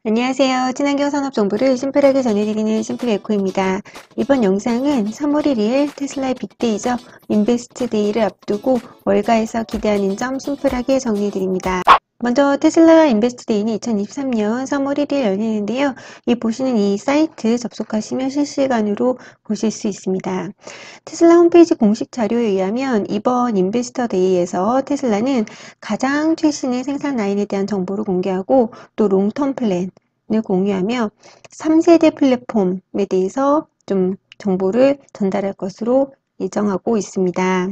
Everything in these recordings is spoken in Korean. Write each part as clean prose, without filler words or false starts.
안녕하세요. 친환경 산업 정보를 심플하게 전해드리는 심플에코입니다. 이번 영상은 3월 1일 테슬라의 빅데이죠. 인베스트데이를 앞두고 월가에서 기대하는 점 심플하게 정리해드립니다. 먼저 테슬라 인베스트데이는 2023년 3월 1일 열리는데요. 보시는 이 사이트 접속하시면 실시간으로 보실 수 있습니다. 테슬라 홈페이지 공식 자료에 의하면 이번 인베스터 데이에서 테슬라는 가장 최신의 생산 라인에 대한 정보를 공개하고 또 롱텀 플랜을 공유하며 3세대 플랫폼에 대해서 좀 정보를 전달할 것으로 예정하고 있습니다.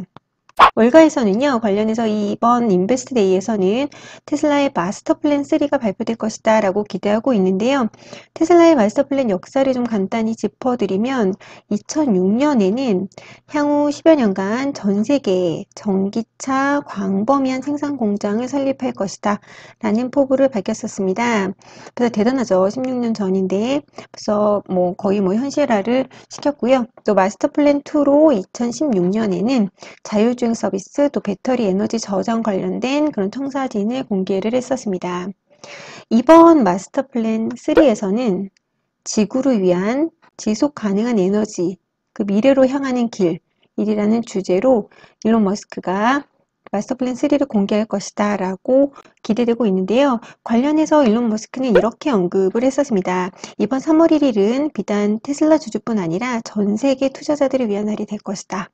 월가에서는요, 관련해서 이번 인베스트데이에서는 테슬라의 마스터 플랜 3가 발표될 것이다 라고 기대하고 있는데요. 테슬라의 마스터 플랜 역사를 좀 간단히 짚어드리면 2006년에는 향후 10여 년간 전 세계에 전기차 광범위한 생산 공장을 설립할 것이다 라는 포부를 밝혔었습니다. 그래서 대단하죠. 16년 전인데 벌써 거의 현실화를 시켰고요. 또 마스터 플랜 2로 2016년에는 자율주행 서비스, 또 배터리 에너지 저장 관련된 그런 청사진을 공개를 했었습니다. 이번 마스터 플랜 3에서는 지구를 위한 지속 가능한 에너지, 그 미래로 향하는 길이라는 주제로 일론 머스크가 마스터 플랜 3를 공개할 것이다 라고 기대되고 있는데요. 관련해서 일론 머스크는 이렇게 언급을 했었습니다. 이번 3월 1일은 비단 테슬라 주주뿐 아니라 전 세계 투자자들을 위한 날이 될 것이다.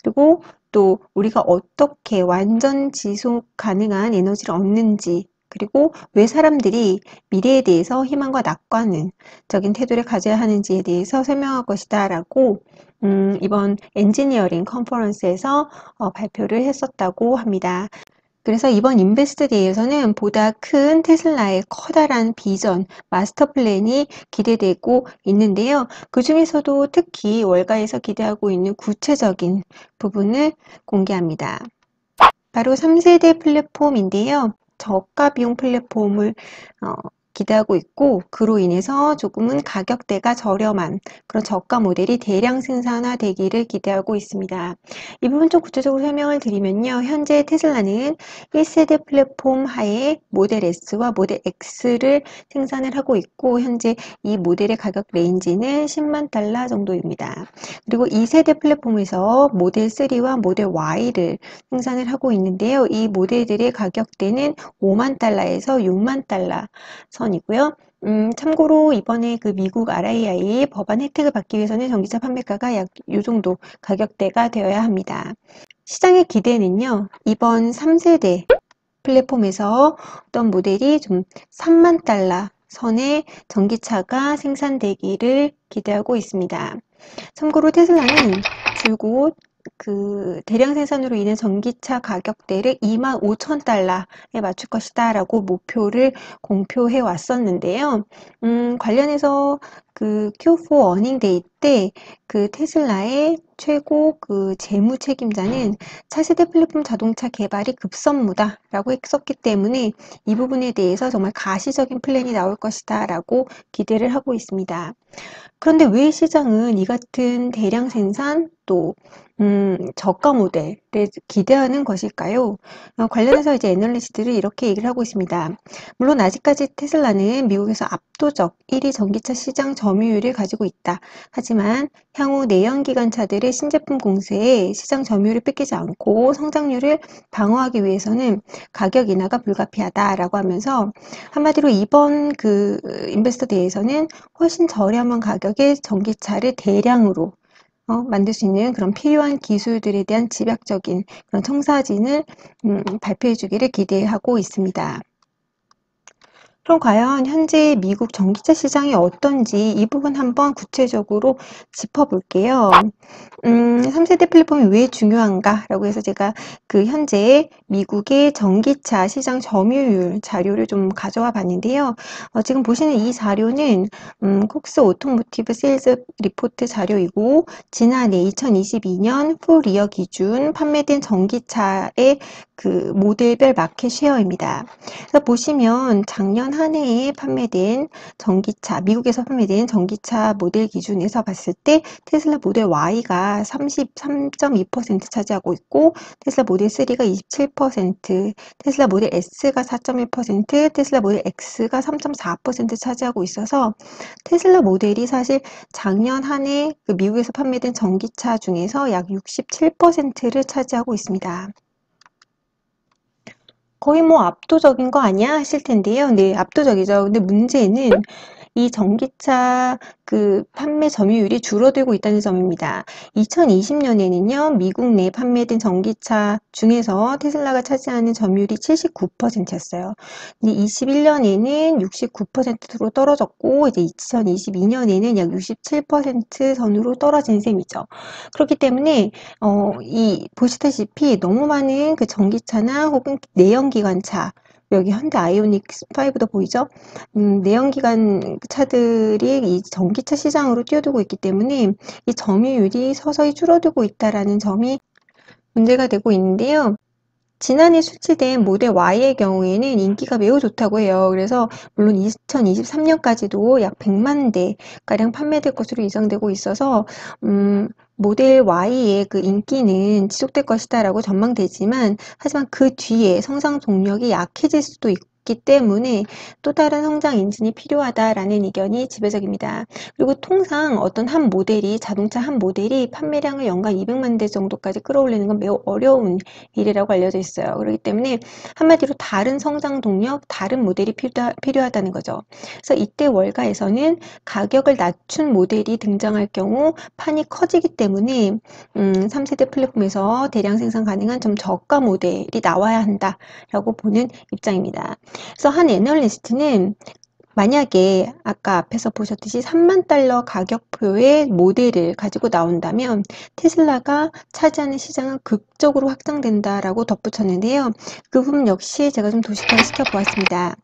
그리고 또 우리가 어떻게 완전 지속 가능한 에너지를 얻는지, 그리고 왜 사람들이 미래에 대해서 희망과 낙관적인 태도를 가져야 하는지에 대해서 설명할 것이다 라고 이번 엔지니어링 컨퍼런스에서 발표를 했었다고 합니다. 그래서 이번 인베스트 데이에서는 보다 큰 테슬라의 커다란 비전, 마스터 플랜이 기대되고 있는데요. 그 중에서도 특히 월가에서 기대하고 있는 구체적인 부분을 공개합니다. 바로 3세대 플랫폼인데요. 저가 비용 플랫폼을 기대하고 있고, 그로 인해서 조금은 가격대가 저렴한 그런 저가 모델이 대량 생산화되기를 기대하고 있습니다. 이 부분 좀 구체적으로 설명을 드리면요. 현재 테슬라는 1세대 플랫폼 하에 모델 S와 모델 X를 생산을 하고 있고, 현재 이 모델의 가격 레인지는 10만 달러 정도입니다. 그리고 2세대 플랫폼에서 모델 3와 모델 Y를 생산을 하고 있는데요. 이 모델들의 가격대는 5만 달러에서 6만 달러 선이고요. 참고로 이번에 그 미국 RII 법안 혜택을 받기 위해서는 전기차 판매가가 약 이 정도 가격대가 되어야 합니다. 시장의 기대는요, 이번 3세대 플랫폼에서 어떤 모델이 좀 3만 달러 선의 전기차가 생산되기를 기대하고 있습니다. 참고로 테슬라는 줄곧 그 대량 생산으로 인해 전기차 가격대를 2만 5천 달러에 맞출 것이다 라고 목표를 공표해 왔었는데요. 관련해서 그 Q4 어닝데이 때 그 테슬라의 최고 그 재무 책임자는 차세대 플랫폼 자동차 개발이 급선무다 라고 했었기 때문에 이 부분에 대해서 정말 가시적인 플랜이 나올 것이다 라고 기대를 하고 있습니다. 그런데 왜 시장은 이 같은 대량 생산 또 저가 모델을 기대하는 것일까요? 관련해서 이제 애널리스트들이 이렇게 얘기를 하고 있습니다. 물론 아직까지 테슬라는 미국에서 압도적 1위 전기차 시장 점유율을 가지고 있다. 하지만 향후 내연기관차들의 신제품 공세에 시장 점유율을 뺏기지 않고 성장률을 방어하기 위해서는 가격 인하가 불가피하다라고 하면서 한마디로 이번 그 인베스터 데이에서는 훨씬 저렴한 가격의 전기차를 대량으로 만들 수 있는 그런 필요한 기술들에 대한 집약적인 그런 청사진을 발표해 주기를 기대하고 있습니다. 그럼 과연 현재 미국 전기차 시장이 어떤지 이 부분 한번 구체적으로 짚어볼게요. 3세대 플랫폼이 왜 중요한가? 라고 해서 제가 그 현재 미국의 전기차 시장 점유율 자료를 좀 가져와 봤는데요. 지금 보시는 이 자료는 콕스 오토모티브 세일즈 리포트 자료이고 지난해 2022년 풀이어 기준 판매된 전기차의 그 모델별 마켓 쉐어입니다. 그래서 보시면 작년 한 해에 판매된 전기차, 미국에서 판매된 전기차 모델 기준에서 봤을 때 테슬라 모델 Y가 33.2% 차지하고 있고 테슬라 모델 3가 27%, 테슬라 모델 S가 4.1%, 테슬라 모델 X가 3.4% 차지하고 있어서 테슬라 모델이 사실 작년 한 해 그 미국에서 판매된 전기차 중에서 약 67%를 차지하고 있습니다. 거의 뭐 압도적인 거 아니야? 하실 텐데요. 네, 압도적이죠. 근데 문제는 이 전기차 그 판매 점유율이 줄어들고 있다는 점입니다. 2020년에는요, 미국 내 판매된 전기차 중에서 테슬라가 차지하는 점유율이 79%였어요. 근데 21년에는 69%로 떨어졌고, 이제 2022년에는 약 67% 선으로 떨어진 셈이죠. 그렇기 때문에, 보시다시피 너무 많은 그 전기차나 혹은 내연기관차, 여기 현대 아이오닉 5도 보이죠? 내연기관 차들이 이 전기차 시장으로 뛰어들고 있기 때문에 이 점유율이 서서히 줄어들고 있다라는 점이 문제가 되고 있는데요. 지난해 출시된 모델 Y의 경우에는 인기가 매우 좋다고 해요. 그래서 물론 2023년까지도 약 100만 대가량 판매될 것으로 예상되고 있어서 모델 Y의 그 인기는 지속될 것이다라고 전망되지만 하지만 그 뒤에 성장 동력이 약해질 수도 있기 때문에 또 다른 성장 엔진이 필요하다라는 의견이 지배적입니다. 그리고 통상 어떤 한 모델이 자동차 한 모델이 판매량을 연간 200만 대 정도까지 끌어올리는 건 매우 어려운 일이라고 알려져 있어요. 그렇기 때문에 한마디로 다른 성장 동력, 다른 모델이 필요하다는 거죠. 그래서 이때 월가에서는 가격을 낮춘 모델이 등장할 경우 판이 커지기 때문에 3세대 플랫폼에서 대량 생산 가능한 좀 저가 모델이 나와야 한다라고 보는 입장입니다. 그래서 한 애널리스트는 만약에 아까 앞에서 보셨듯이 3만 달러 가격표의 모델을 가지고 나온다면 테슬라가 차지하는 시장은 극적으로 확장된다라고 덧붙였는데요. 그 부분 역시 제가 좀 도식화를 시켜보았습니다.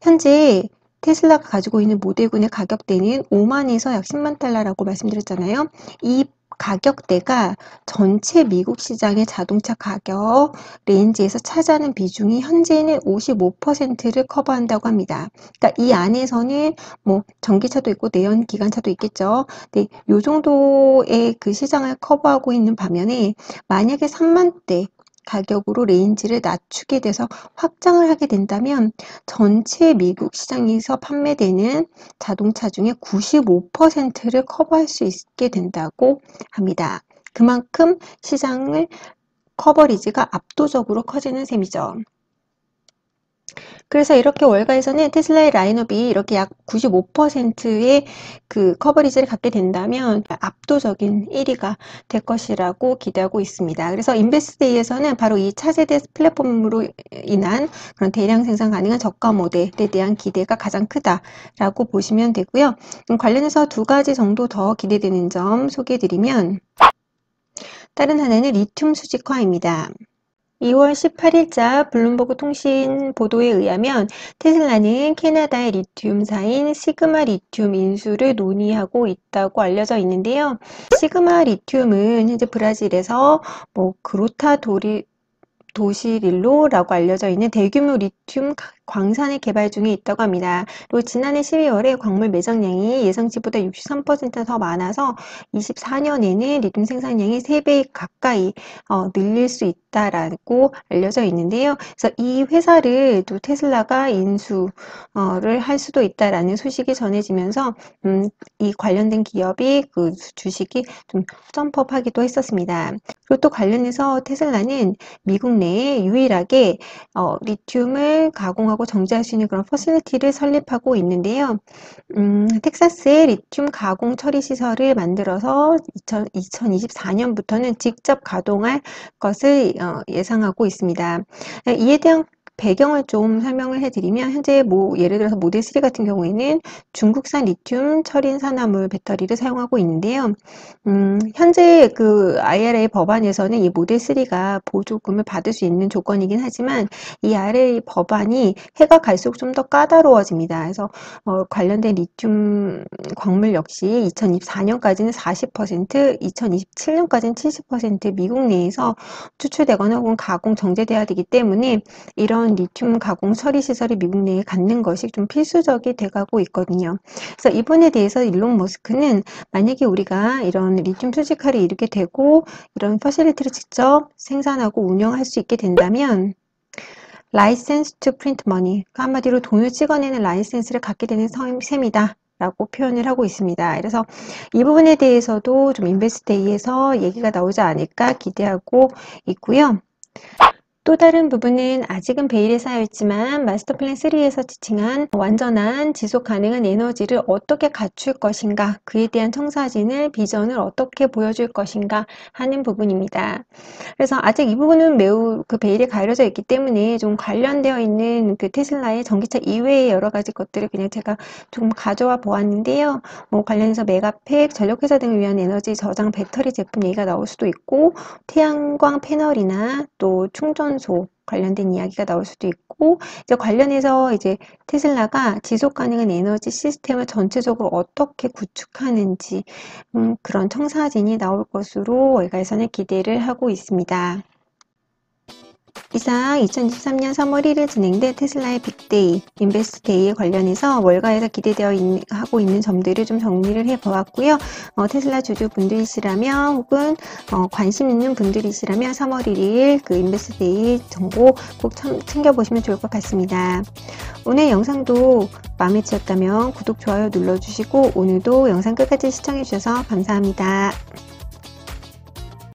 현재 테슬라가 가지고 있는 모델군의 가격대는 5만에서 약 10만 달러라고 말씀드렸잖아요. 이 가격대가 전체 미국 시장의 자동차 가격 레인지에서 차지하는 비중이 현재는 55%를 커버한다고 합니다. 그러니까 이 안에서는 뭐 전기차도 있고 내연기관차도 있겠죠. 네, 요 정도의 그 시장을 커버하고 있는 반면에 만약에 3만 대 가격으로 레인지를 낮추게 돼서 확장을 하게 된다면 전체 미국 시장에서 판매되는 자동차 중에 95%를 커버할 수 있게 된다고 합니다. 그만큼 시장을 커버리지가 압도적으로 커지는 셈이죠. 그래서 이렇게 월가에서는 테슬라의 라인업이 이렇게 약 95%의 그 커버리지를 갖게 된다면 압도적인 1위가 될 것이라고 기대하고 있습니다. 그래서 인베스트데이에서는 바로 이 차세대 플랫폼으로 인한 그런 대량 생산 가능한 저가 모델에 대한 기대가 가장 크다라고 보시면 되고요. 관련해서 두 가지 정도 더 기대되는 점 소개해드리면 다른 하나는 리튬 수직화입니다. 2월 18일자 블룸버그 통신 보도에 의하면 테슬라는 캐나다의 리튬사인 시그마 리튬 인수를 논의하고 있다고 알려져 있는데요. 시그마 리튬은 현재 브라질에서 뭐 그로타 도시릴로라고 알려져 있는 대규모 리튬 광산의 개발 중에 있다고 합니다. 그리고 지난해 12월에 광물 매장량이 예상치보다 63%더 많아서 24년에는 리튬 생산량이 3배 가까이 늘릴 수 있다라고 알려져 있는데요. 그래서 이 회사를 또 테슬라가 인수를 할 수도 있다라는 소식이 전해지면서 이 관련된 기업이 그 주식이 좀 점프업하기도 했었습니다. 그리고 또 관련해서 테슬라는 미국 내에 유일하게 리튬을 가공하고 정제할 수 있는 그런 퍼실리티를 설립하고 있는데요. 텍사스에 리튬 가공 처리 시설을 만들어서 2024년부터는 직접 가동할 것을 예상하고 있습니다. 이에 대한 배경을 좀 설명을 해드리면 현재 예를 들어서 모델 3 같은 경우에는 중국산 리튬 철인 산화물 배터리를 사용하고 있는데요. 현재 그 IRA 법안에서는 이 모델 3가 보조금을 받을 수 있는 조건이긴 하지만 이 IRA 법안이 해가 갈수록 좀 더 까다로워집니다. 그래서 관련된 리튬 광물 역시 2024년까지는 40%, 2027년까지는 70% 미국 내에서 추출되거나 혹은 가공 정제돼야 되기 때문에 이런 이런 리튬 가공 처리 시설이 미국 내에 갖는 것이 좀 필수적이 돼가고 있거든요. 그래서 이 부분에 대해서 일론 머스크는 만약에 우리가 이런 리튬 수집화를 이루게 되고 이런 퍼실리티를 직접 생산하고 운영할 수 있게 된다면 라이센스 투 프린트 머니, 한마디로 돈을 찍어내는 라이센스를 갖게 되는 셈이다 라고 표현을 하고 있습니다. 그래서 이 부분에 대해서도 좀 인베스트데이에서 얘기가 나오지 않을까 기대하고 있고요. 또 다른 부분은 아직은 베일에 쌓여 있지만 마스터 플랜 3에서 지칭한 완전한 지속 가능한 에너지를 어떻게 갖출 것인가, 그에 대한 청사진을, 비전을 어떻게 보여줄 것인가 하는 부분입니다. 그래서 아직 이 부분은 매우 그 베일에 가려져 있기 때문에 좀 관련되어 있는 그 테슬라의 전기차 이외의 여러 가지 것들을 그냥 제가 좀 가져와 보았는데요. 뭐 관련해서 메가팩, 전력회사 등을 위한 에너지 저장 배터리 제품 얘기가 나올 수도 있고, 태양광 패널이나 또 충전소 관련된 이야기가 나올 수도 있고, 이제 관련해서 이제 테슬라가 지속 가능한 에너지 시스템을 전체적으로 어떻게 구축하는지 그런 청사진이 나올 것으로 월가에서는 기대를 하고 있습니다. 이상 2023년 3월 1일 진행된 테슬라의 빅데이, 인베스트데이에 관련해서 월가에서 하고 있는 점들을 좀 정리를 해보았고요. 테슬라 주주분들이시라면 혹은 관심 있는 분들이시라면 3월 1일 그 인베스트데이 정보 꼭 챙겨보시면 좋을 것 같습니다. 오늘 영상도 마음에 드셨다면 구독, 좋아요 눌러주시고 오늘도 영상 끝까지 시청해주셔서 감사합니다.